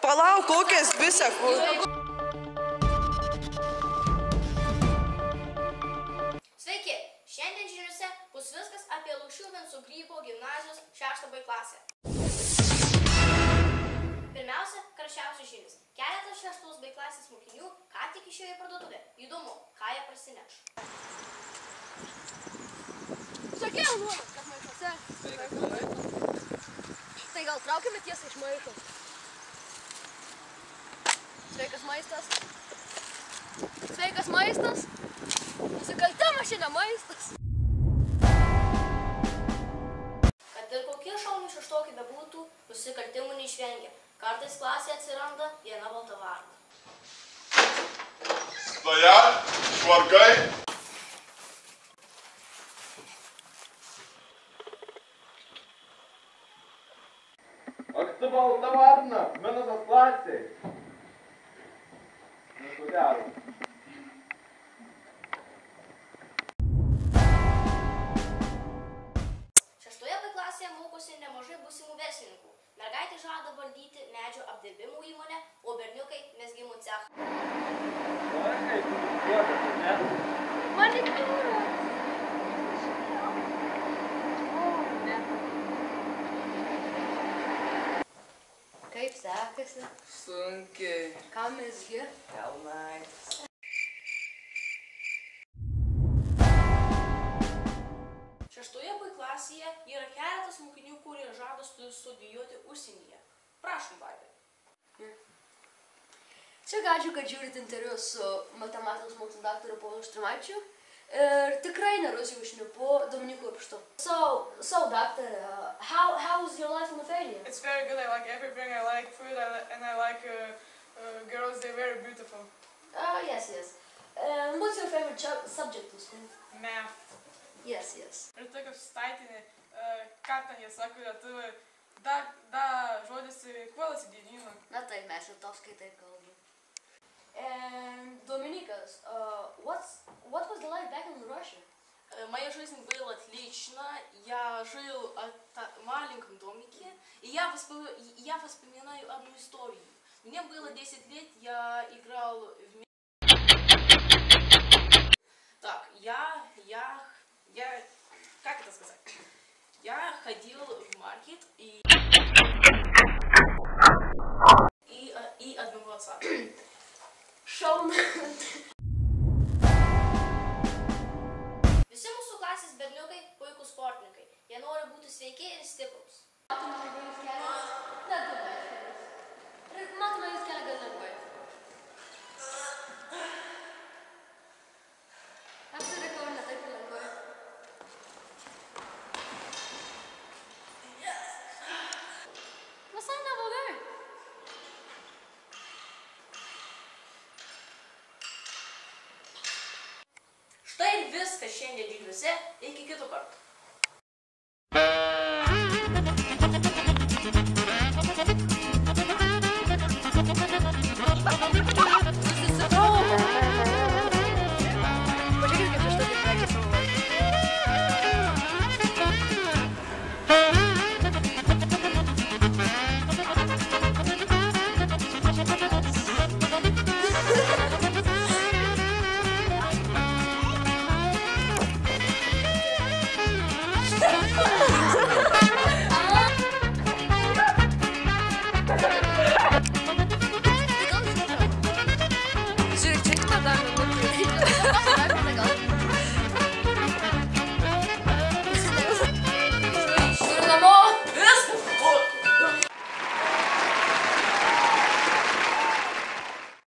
Palauk, kokias 2 sekundės. Sveiki, šiandien žiniuose bus viskas apie Lukšių Vinco Grybo gimnazijos 6 B klasę. Pirmiausia, karščiausios žinios. Keletas 6 B klasės mokinių ką tik išėjo į parduotuvę. Įdomu, ką jie parsineš. Sakiau nuolat, kad maišuose. Tai gal traukime tiesą iš maišo. Sveikas maistas. Sveikas maistas. Nusikaltimas šiandien maistas. Kad ir kokie šauniai šeštokai bebūtų, nusikaltimų neišvengia. Kartais klasėje atsiranda viena balta varna. Stojat, švarkai. Ak tu balta varna, minusas klasėj. Kodėl? Šeštoje B klasėje mokosi nemažai būsimų verslininkų. Mergaitė žada valdyti medžio apdirbimų įmonę, o berniukai mezgimų cechą. Manikūras. Kaip sekasi? Sunkiai. Ką mezgi? Kalnai. Šeštoje B klasėje yra keletas mokinių, kurie žada studijuoti užsienyje. Prašom, Vaidai. Čia ačiū, kad žiūrit interviu su matematikos mokslų daktaru Pauliu Štrimaičiu ir tikrai nerusiu šnipu Dominiku Urbštu. So doctor, how was your life in Lithuania? It's very good. I like everything. I like food, and I like girls. They're very beautiful. Yes. What's your favorite subject in school? Math. Yes. Ir tai kaip staitinė, ką ten jie sako lietuviai, da žodis kvalas į dienyną. Na tai mes ir toks taip kalbame. And Dominikas, what was the life back in Russia? Моя жизнь была отлично. Я жил в маленьком домике, и я вспоминаю одну историю. Мне было 10 лет, я играл в... Так, как это сказать? Я ходил в маркет и одного отца. Šauna. Visi mūsų klasės berniukai puikūs sportininkai. Jie nori būti sveiki ir stiprūs. Matome, jis kelia gan lengvai. Apsirikau ne taip lengvai. Visai neblogai. Štai ir viskas šiandien žiniuose. Iki kitų kartų.